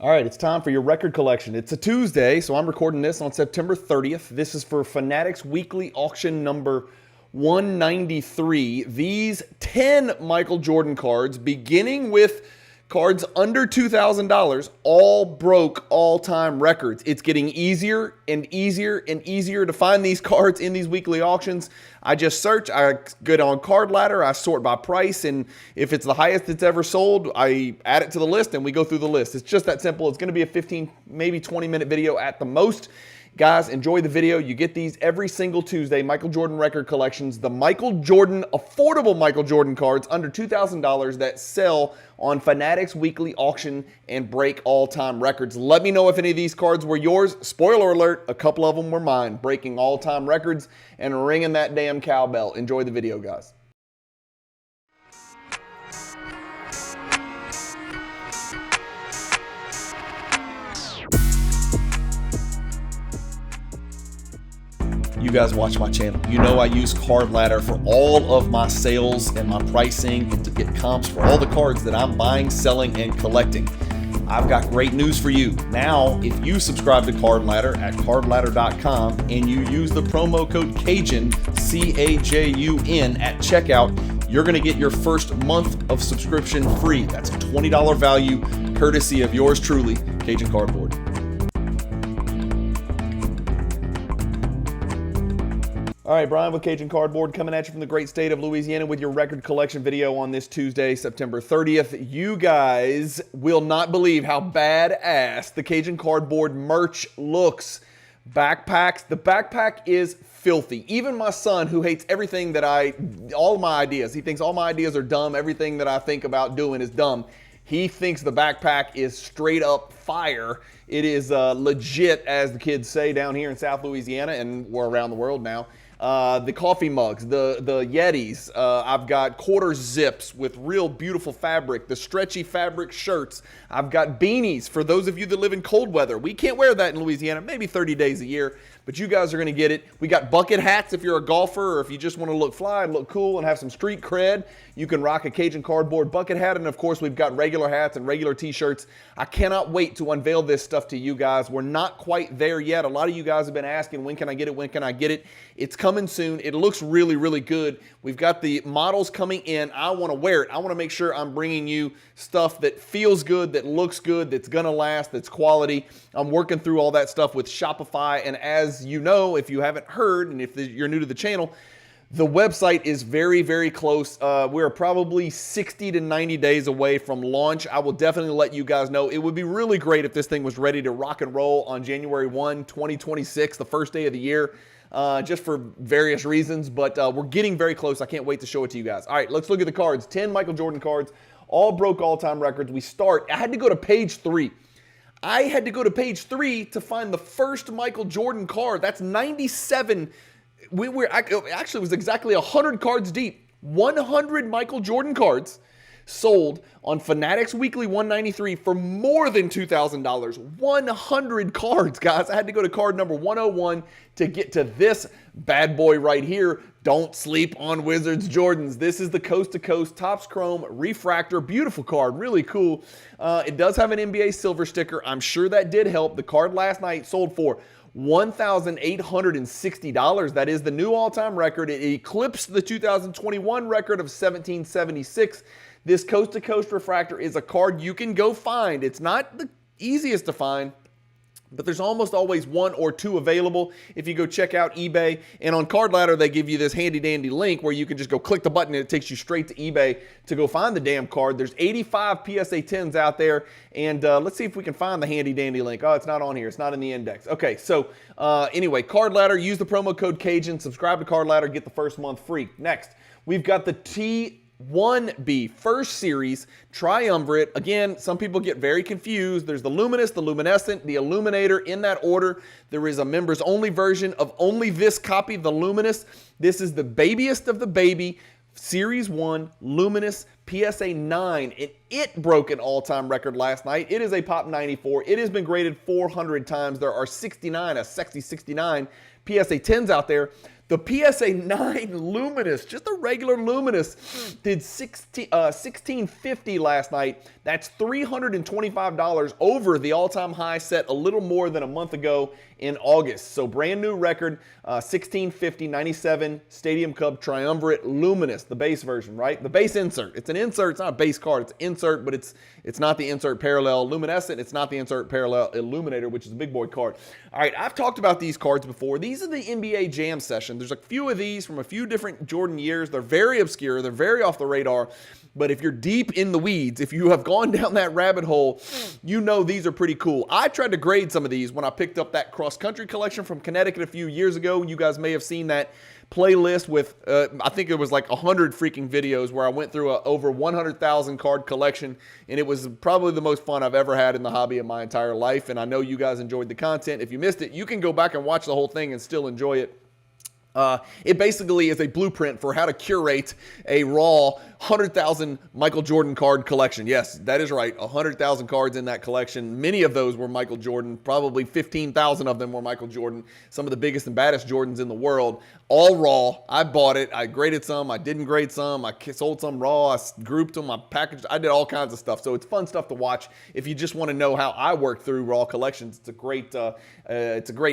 All right, it's time for your record collection. It's a Tuesday, so I'm recording this on September 30th. This is for Fanatics Weekly Auction number 193. These 10 Michael Jordan cards, beginning with cards under $2,000, all broke all-time records. It's getting easier and easier and easier to find these cards in these weekly auctions. I just search, I get on Card Ladder, I sort by price, and if it's the highest it's ever sold, I add it to the list and we go through the list. It's just that simple. It's going to be a 15, maybe 20-minute video at the most. Guys, enjoy the video. You get these every single Tuesday. Michael Jordan record collections, the Michael Jordan, affordable Michael Jordan cards under $2,000 that sell on Fanatics Weekly Auction and break all-time records. Let me know if any of these cards were yours. Spoiler alert, a couple of them were mine, breaking all-time records and ringing that damn cowbell. Enjoy the video, guys. You guys watch my channel. You know I use Card Ladder for all of my sales and my pricing and to get comps for all the cards that I'm buying, selling, and collecting. I've got great news for you. Now, if you subscribe to Card Ladder at cardladder.com and you use the promo code Cajun, C-A-J-U-N, at checkout, you're going to get your first month of subscription free. That's a $20 value, courtesy of yours truly, Cajun Cardboard. All right, Bryan with Cajun Cardboard coming at you from the great state of Louisiana with your record collection video on this Tuesday, September 30th. You guys will not believe how badass the Cajun Cardboard merch looks. Backpacks. The backpack is filthy. Even my son, who hates everything that all of my ideas, he thinks all my ideas are dumb. Everything that I think about doing is dumb. He thinks the backpack is straight up fire. It is legit, as the kids say down here in South Louisiana, and we're around the world now. The coffee mugs, the Yetis. I've got quarter zips with real beautiful fabric, the stretchy fabric shirts. I've got beanies for those of you that live in cold weather. We can't wear that in Louisiana, maybe 30 days a year, but you guys are going to get it. We got bucket hats if you're a golfer or if you just want to look fly and look cool and have some street cred. You can rock a Cajun Cardboard bucket hat, and of course we've got regular hats and regular t-shirts. I cannot wait to unveil this stuff to you guys. We're not quite there yet. A lot of you guys have been asking, when can I get it? When can I get it? It's coming soon. It looks really, really good. We've got the models coming in. I want to wear it. I want to make sure I'm bringing you stuff that feels good, that looks good, that's going to last, that's quality. I'm working through all that stuff with Shopify, and as you know, if you haven't heard, and if you're new to the channel, the website is very, very close. We're probably 60 to 90 days away from launch. I will definitely let you guys know. It would be really great if this thing was ready to rock and roll on January 1, 2026, the first day of the year, just for various reasons. But we're getting very close. I can't wait to show it to you guys. All right, let's look at the cards. 10 Michael Jordan cards, all broke all-time records. We start. I had to go to page 3. I had to go to page 3 to find the first Michael Jordan card. That's 97. Actually, it was exactly 100 cards deep. 100 Michael Jordan cards sold on Fanatics Weekly 193 for more than $2,000. 100 cards, guys. I had to go to card number 101 to get to this bad boy right here. Don't sleep on Wizards Jordans. This is the Coast to Coast Topps Chrome Refractor. Beautiful card. Really cool. It does have an NBA silver sticker. I'm sure that did help. The card last night sold for $1,860. That is the new all-time record. It eclipsed the 2021 record of $1,776. This coast-to-coast refractor is a card you can go find. It's not the easiest to find, but there's almost always one or two available if you go check out eBay. And on Card Ladder, they give you this handy-dandy link where you can just go click the button and it takes you straight to eBay to go find the damn card. There's 85 PSA 10s out there, and let's see if we can find the handy-dandy link. Oh, it's not on here. It's not in the index. Okay, so anyway, Card Ladder, use the promo code Cajun, subscribe to Card Ladder, get the first month free. Next, we've got the T1B First Series Triumvirate. Again, some people get very confused. There's the Luminous, the Luminescent, the Illuminator in that order. There is a members only version of only this copy, the Luminous. This is the babiest of the baby. Series 1 Luminous PSA 9. It broke an all-time record last night. It is a Pop 94. It has been graded 400 times. There are 69, a sexy 69 PSA 10s out there. The PSA 9 Luminous, just a regular Luminous, did $16.50 last night. That's $325 over the all-time high set a little more than a month ago in August. So brand new record, $16.50, 97 Stadium Cup Triumvirate Luminous, the base version, right? The base insert. It's an insert. It's not a base card. It's an insert, but it's not the insert parallel luminescent. It's not the insert parallel illuminator, which is a big boy card. All right, I've talked about these cards before. These are the NBA Jam Session. There's a few of these from a few different Jordan years. They're very obscure. They're very off the radar. But if you're deep in the weeds, if you have gone down that rabbit hole, you know these are pretty cool. I tried to grade some of these when I picked up that cross-country collection from Connecticut a few years ago. You guys may have seen that playlist with, I think it was like 100 freaking videos where I went through a over 100,000 card collection, and it was probably the most fun I've ever had in the hobby in my entire life, and I know you guys enjoyed the content. If you missed it, you can go back and watch the whole thing and still enjoy it. It basically is a blueprint for how to curate a raw 100,000 Michael Jordan card collection. Yes, that is right. 100,000 cards in that collection. Many of those were Michael Jordan. Probably 15,000 of them were Michael Jordan. Some of the biggest and baddest Jordans in the world. All raw. I bought it. I graded some. I didn't grade some. I sold some raw. I grouped them. I packaged. I did all kinds of stuff. So it's fun stuff to watch if you just want to know how I work through raw collections. It's a great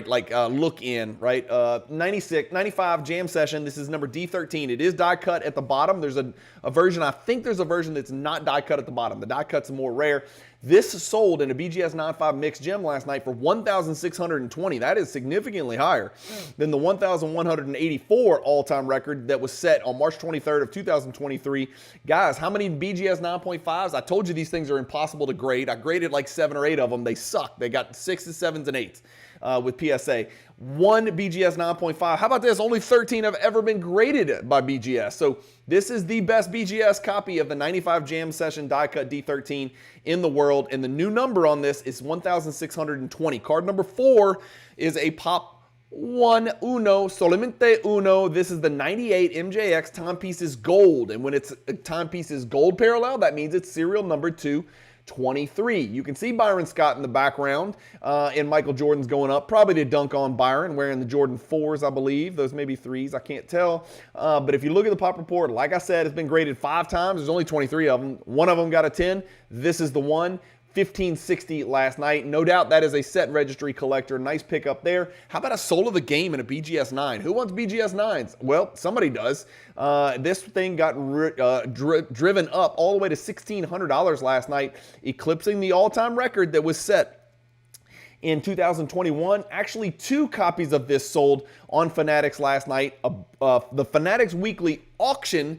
look in, right? 95 Jam Session. This is number D13. It is die cut at the bottom. There's a version, I think there's a version that's not die cut at the bottom. The die cut's more rare. This sold in a BGS 9.5 mixed gem last night for $1,620. That is significantly higher than the $1,184 all-time record that was set on March 23rd of 2023. Guys, how many BGS 9.5s? I told you these things are impossible to grade. I graded like 7 or 8 of them. They suck. They got 6s, 7s, and 8s. With PSA. One BGS 9.5. How about this? Only 13 have ever been graded by BGS. So this is the best BGS copy of the 95 Jam Session die cut D13 in the world. And the new number on this is 1,620. Card number 4 is a pop uno, solamente uno. This is the 98 MJX timepieces gold. And when it's timepieces gold parallel, that means it's serial number 223. You can see Byron Scott in the background, and Michael Jordan's going up, probably to dunk on Byron, wearing the Jordan 4s, I believe. Those may be 3s, I can't tell. But if you look at the pop report, like I said, it's been graded 5 times. There's only 23 of them. One of them got a 10. This is the one. $15.60 last night. No doubt that is a set registry collector. Nice pickup there. How about a soul of the game in a BGS 9? Who wants BGS 9s? Well, somebody does. This thing got driven up all the way to $1,600 last night, eclipsing the all-time record that was set in 2021. Actually, 2 copies of this sold on Fanatics last night. The Fanatics Weekly auction,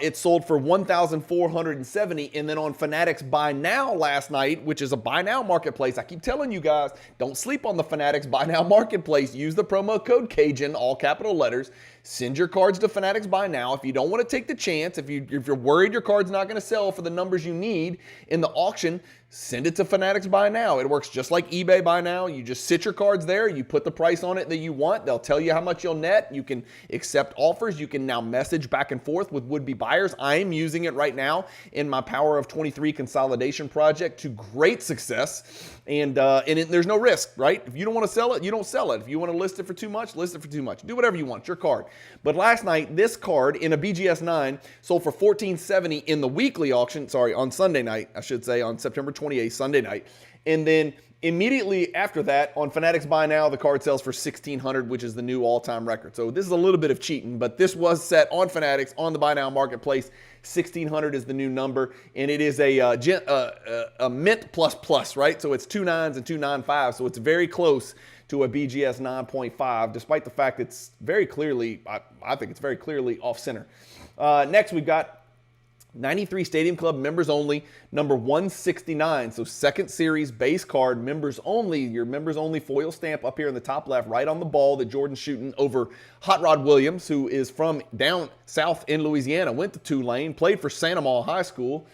it sold for $1,470, and then on Fanatics Buy Now last night, which is a buy now marketplace. I keep telling you guys, don't sleep on the Fanatics Buy Now marketplace. Use the promo code Cajun, all capital letters. Send your cards to Fanatics Buy Now. If you don't want to take the chance, if you're worried your card's not going to sell for the numbers you need in the auction, send it to Fanatics Buy Now. It works just like eBay Buy Now. You just sit your cards there. You put the price on it that you want. They'll tell you how much you'll net. You can accept offers. You can now message back and forth with would-be buyers. I am using it right now in my Power of 23 consolidation project to great success. And there's no risk, right? If you don't want to sell it, you don't sell it. If you want to list it for too much, list it for too much. Do whatever you want. It's your card. But last night, this card in a BGS 9 sold for $1,470 in the weekly auction. Sorry, on Sunday night, I should say, on September 28th, Sunday night. And then immediately after that, on Fanatics Buy Now, the card sells for $1,600, which is the new all-time record. So this is a little bit of cheating, but this was set on Fanatics on the Buy Now marketplace. $1,600 is the new number, and it is a mint plus, right? So it's 2 9s and 2 9.5s, so it's very close to a BGS 9.5, despite the fact it's very clearly, I think it's very clearly off-center. Next, we've got 93 Stadium Club members only, number 169. So second series base card, members only. Your members only foil stamp up here in the top left, right on the ball that Jordan's shooting over Hot Rod Williams, who is from down south in Louisiana, went to Tulane, played for Santa Maria High School.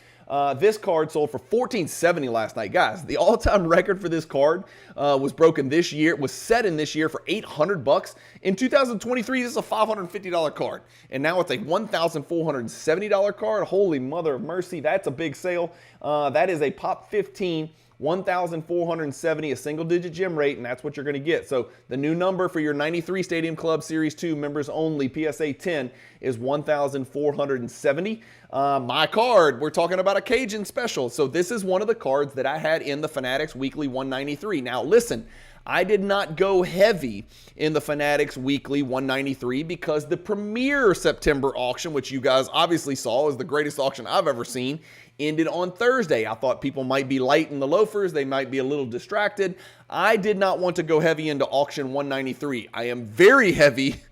This card sold for $1,470 last night. Guys, the all-time record for this card was broken this year, was set in this year for $800. In 2023, this is a $550 card. And now it's a $1,470 card. Holy mother of mercy, that's a big sale. That is a Pop 15 1,470, a single-digit gem rate, and that's what you're going to get. So the new number for your 93 Stadium Club Series 2 members only PSA 10 is 1,470. My card, we're talking about a Cajun special. So this is one of the cards that I had in the Fanatics Weekly 193. Now listen, I did not go heavy in the Fanatics Weekly 193 because the premier September auction, which you guys obviously saw is the greatest auction I've ever seen, ended on Thursday. I thought people might be light in the loafers. They might be a little distracted. I did not want to go heavy into auction 193. I am very heavy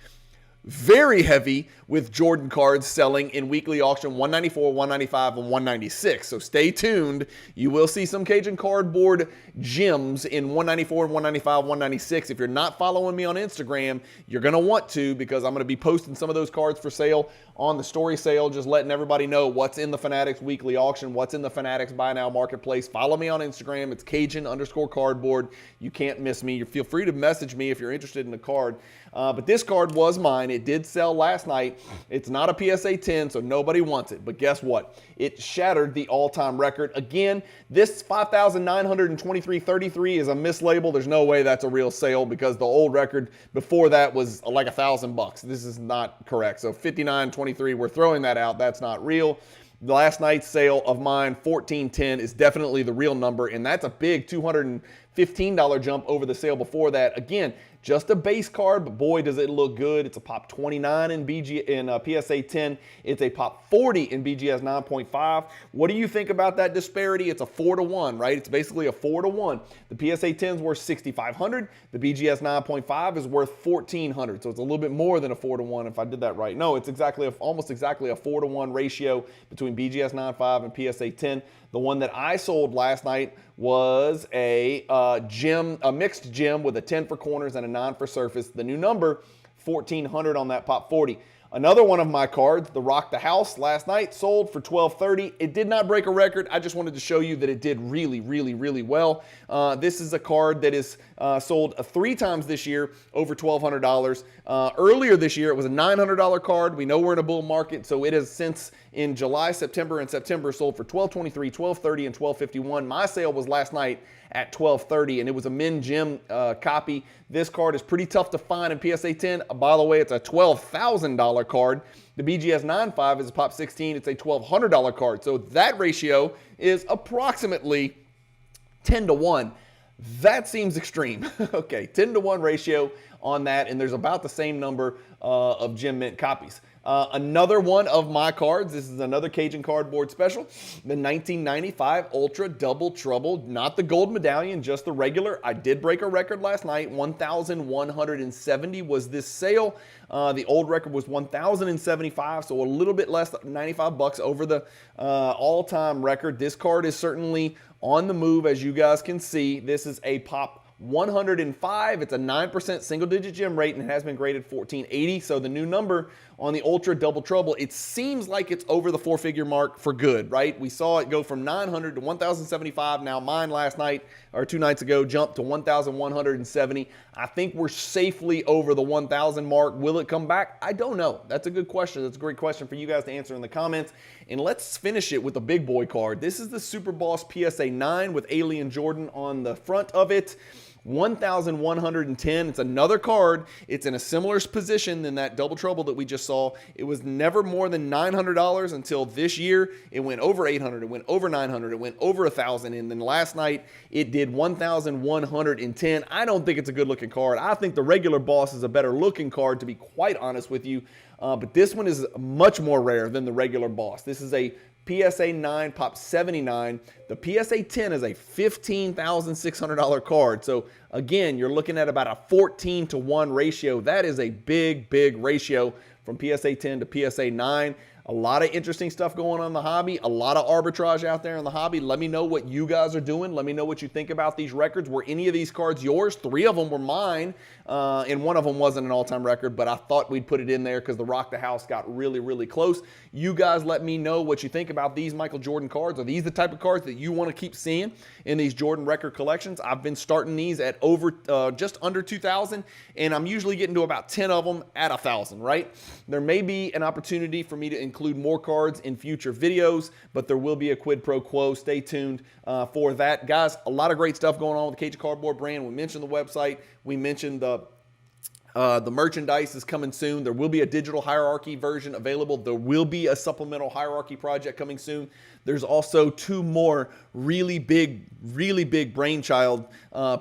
with Jordan cards selling in weekly auction 194, 195, and 196. So stay tuned. You will see some Cajun Cardboard gems in 194 and 195, 196. If you're not following me on Instagram, you're going to want to, because I'm going to be posting some of those cards for sale on the story sale, just letting everybody know what's in the Fanatics weekly auction, what's in the Fanatics Buy Now marketplace. Follow me on Instagram. It's Cajun_Cardboard. You can't miss me. You feel free to message me if you're interested in the card. But this card was mine. It did sell last night. It's not a PSA 10, so nobody wants it. But guess what? It shattered the all-time record. Again, this 5,923.33 is a mislabel. There's no way that's a real sale because the old record before that was like $1,000. This is not correct. So 59.23, we're throwing that out. That's not real. Last night's sale of mine, 1410, is definitely the real number, and that's a big $215 jump over the sale before that. Again, just a base card, but boy, does it look good. It's a pop 29 in PSA 10. It's a pop 40 in BGS 9.5. What do you think about that disparity? It's a 4-to-1, right? It's basically a 4-to-1. The PSA 10 is worth $6,500. The BGS 9.5 is worth $1,400. So it's a little bit more than a 4-to-1 if I did that right. No, it's almost exactly a 4-to-1 ratio between BGS 9.5 and PSA 10. The one that I sold last night was a mixed gem with a 10 for corners and a 9 for surface. The new number, 1,400 on that pop 40. Another one of my cards, the Rock the House, last night sold for $1,230. It did not break a record. I just wanted to show you that it did really, really, really well. This is a card that is sold 3 times this year over $1,200. Earlier this year, it was a $900 card. We know we're in a bull market, so it has since in July, September, and September sold for $1,223, $1,230, and $1,251. My sale was last night at $1,230, and it was a min gem copy. This card is pretty tough to find in PSA 10. By the way, it's a $12,000 card. The BGS 9.5 is a pop 16. It's a $1,200 card. So that ratio is approximately 10-to-1. That seems extreme. Okay, 10-to-1 ratio on that, and there's about the same number of gem mint copies. Another one of my cards, this is another Cajun Cardboard special, the 1995 Ultra Double Trouble, not the gold medallion, just the regular. I did break a record last night, 1,170 was this sale. The old record was 1,075, so a little bit less, $95 over the all-time record. This card is certainly on the move, as you guys can see. This is a pop 105. It's a 9% single-digit gem rate, and it has been graded 1480. So the new number on the Ultra Double Trouble, it seems like it's over the 4-figure mark for good, right? We saw it go from 900 to 1,075. Now mine last night, or 2 nights ago, jumped to 1,170. I think we're safely over the 1,000 mark. Will it come back? I don't know. That's a good question. That's a great question for you guys to answer in the comments. And let's finish it with a big boy card. This is the Super Boss PSA 9 with Alien Jordan on the front of it. 1,110. It's another card. It's in a similar position than that Double Trouble that we just saw. It was never more than $900 until this year. It went over 800. It went over 900. It went over 1,000. And then last night it did 1,110. I don't think it's a good looking card. I think the regular Boss is a better looking card, to be quite honest with you. But this one is much more rare than the regular Boss. This is a PSA 9 pop 79. The PSA 10 is a $15,600 card. So again, you're looking at about a 14-to-1 ratio. That is a big, big ratio from PSA 10 to PSA 9. A lot of interesting stuff going on in the hobby. A lot of arbitrage out there in the hobby. Let me know what you guys are doing. Let me know what you think about these records. Were any of these cards yours? 3 of them were mine, and one of them wasn't an all-time record, but I thought we'd put it in there because the Rock the House got really, really close. You guys let me know what you think about these Michael Jordan cards. Are these the type of cards that you want to keep seeing in these Jordan record collections? I've been starting these at over just under 2,000, and I'm usually getting to about 10 of them at 1,000, right? There may be an opportunity for me to include more cards in future videos, but there will be a quid pro quo. Stay tuned for that. Guys, a lot of great stuff going on with the Cajun Cardboard brand. We mentioned the website. We mentioned the merchandise is coming soon. There will be a digital hierarchy version available. There will be a supplemental hierarchy project coming soon. There's also 2 more really big brainchild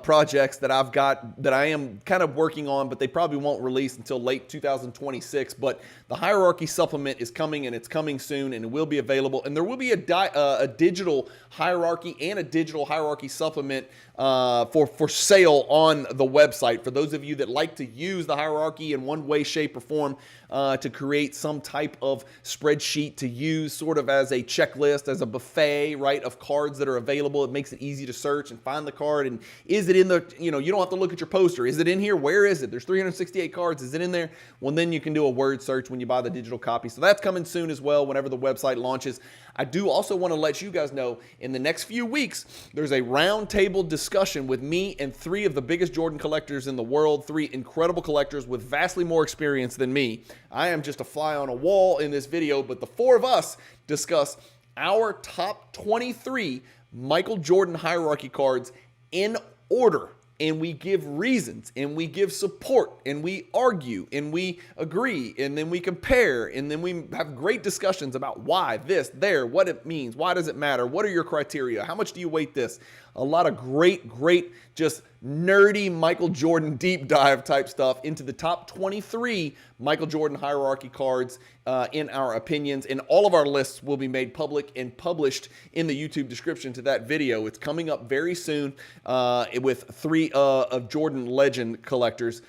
projects that I've got that I am kind of working on, but they probably won't release until late 2026. But the hierarchy supplement is coming, and it's coming soon, and it will be available. And there will be a digital hierarchy and a digital hierarchy supplement for sale on the website. For those of you that like to use the hierarchy in one way, shape, or form to create some type of spreadsheet to use sort of as a checklist, as a buffet, right, of cards that are available. It makes it easy to search and find the card. And is it in the, you don't have to look at your poster. Is it in here? Where is it? There's 368 cards. Is it in there? Well, then you can do a word search when you buy the digital copy. So that's coming soon as well whenever the website launches. I do also want to let you guys know in the next few weeks, there's a roundtable discussion with me and 3 of the biggest Jordan collectors in the world, 3 incredible collectors with vastly more experience than me. I am just a fly on a wall in this video, but the 4 of us discuss our top 23 Michael Jordan hierarchy cards in order. And we give reasons, and we give support, and we argue, and we agree, and then we compare, and then we have great discussions about why, this, there, what it means, why does it matter, what are your criteria, how much do you weight this? A lot of great, just nerdy Michael Jordan deep dive type stuff into the top 23 Michael Jordan hierarchy cards in our opinions. And all of our lists will be made public and published in the YouTube description to that video. It's coming up very soon with 3 of Jordan legend collectors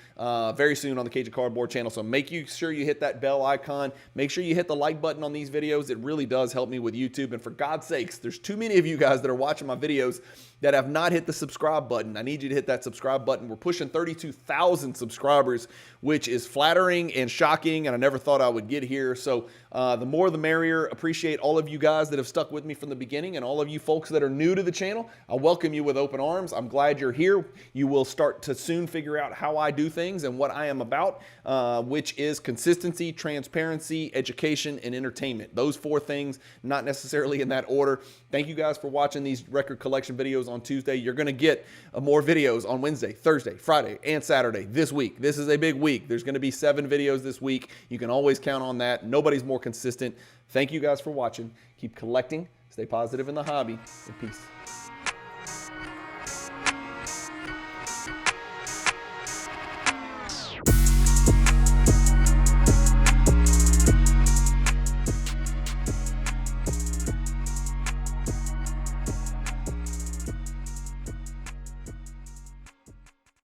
very soon on the Cajun Cardboard channel. So make sure you hit that bell icon. Make sure you hit the like button on these videos. It really does help me with YouTube. And for God's sakes, there's too many of you guys that are watching my videos that have not hit the subscribe button. I need you to hit that subscribe button. We're pushing 32,000 subscribers, which is flattering and shocking, and I never thought I would get here. So the more the merrier. Appreciate all of you guys that have stuck with me from the beginning, and all of you folks that are new to the channel. I welcome you with open arms. I'm glad you're here. You will start to soon figure out how I do things and what I am about, which is consistency, transparency, education, and entertainment. Those 4 things, not necessarily in that order. Thank you guys for watching these record collection videos on Tuesday. You're going to get more videos on Wednesday, Thursday, Friday, and Saturday this week. This is a big week. There's going to be 7 videos this week. You can always count on that. Nobody's more consistent. Thank you guys for watching. Keep collecting. Stay positive in the hobby. And peace.